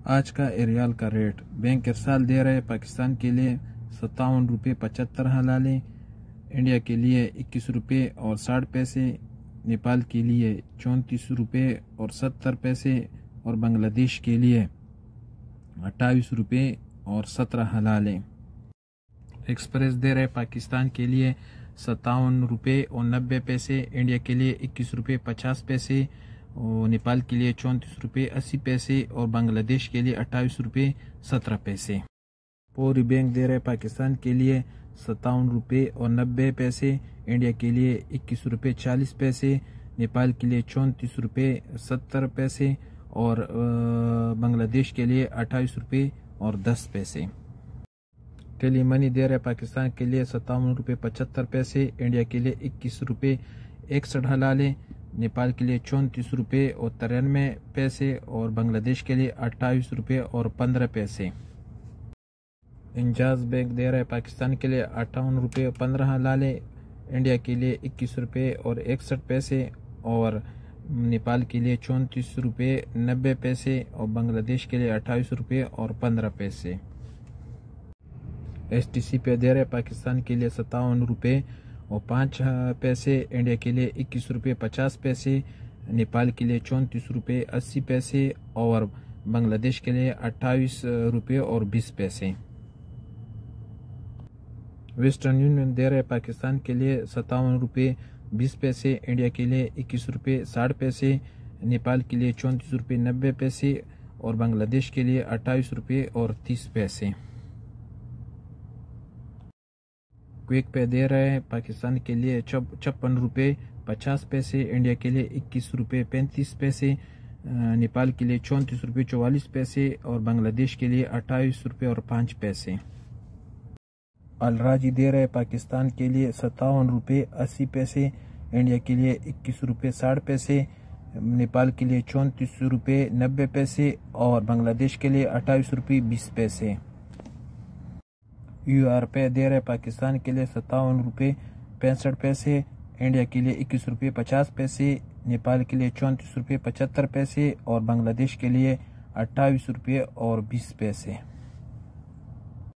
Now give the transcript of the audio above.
आज का रियाल का रेट बैंक इरसाल दे रहे पाकिस्तान के लिए 57 रुपये 75 हलाले, इंडिया के लिए 21 रुपये और 60 पैसे, नेपाल के लिए 34 रुपये और 70 पैसे और बांग्लादेश के लिए 28 रुपये और 17 हलाले। एक्सप्रेस दे रहे पाकिस्तान के लिए 57 रुपये और 90 पैसे, इंडिया के लिए 21 रुपये 50 पैसे और नेपाल के लिए 34 रुपये 80 पैसे और बांग्लादेश के लिए 28 रुपये 17 पैसे। पूरी बैंक दे रहे पाकिस्तान के लिए 57 रुपये और 90 पैसे, इंडिया के लिए 21 रुपये 40 पैसे, नेपाल के लिए 34 रुपये 70 पैसे और बांग्लादेश के लिए 28 रुपये और 10 पैसे। टेली मनी दे रहे पाकिस्तान के लिए 57 रुपये 75 पैसे, इंडिया के लिए 21 रुपये 61 हलाले, नेपाल के लिए 34 रुपये और 93 पैसे और बांग्लादेश के लिए 28 रुपये और 15 पैसे। इंजाज बैंक दे रहा है पाकिस्तान के लिए 58 रुपये और 15 हलाले, इंडिया के लिए 21 रुपये और 61 पैसे और नेपाल के लिए 34 रुपये 90 पैसे और बांग्लादेश के लिए 28 रुपये और 15 पैसे। STC पे दे रहे पाकिस्तान के लिए 57 रुपये और 5 पैसे, इंडिया के लिए 21 रुपये 50 पैसे, नेपाल के लिए 34 रुपये 80 पैसे और बांग्लादेश के लिए 28 रुपये और 20 पैसे। वेस्टर्न यूनियन दे रहे पाकिस्तान के लिए 57 रुपये 20 पैसे, इंडिया के लिए 21 रुपये 60 पैसे, नेपाल के लिए 34 रुपये 90 पैसे और बांग्लादेश के लिए 28 रुपये और 30 पैसे। क्विक पे दे रहे हैं पाकिस्तान के लिए 56 रुपये 50 पैसे, इंडिया के लिए 21 रुपये 35 पैसे, नेपाल के लिए 34 रुपये 44 पैसे और बांग्लादेश के लिए 28 रुपये और 5 पैसे। अलराजी दे रहे पाकिस्तान के लिए 57 रुपये 80 पैसे, इंडिया के लिए 21 रुपये 60 पैसे, नेपाल के लिए 34 रुपये 90 पैसे और बांग्लादेश के लिए 28 रुपये 20 पैसे। UR पे दे रहे पाकिस्तान के लिए 57 रुपये 65 पैसे, इंडिया के लिए 21 रुपये 50 पैसे, नेपाल के लिए 34 रुपये 75 पैसे और बांग्लादेश के लिए 28 रुपये और 20 पैसे।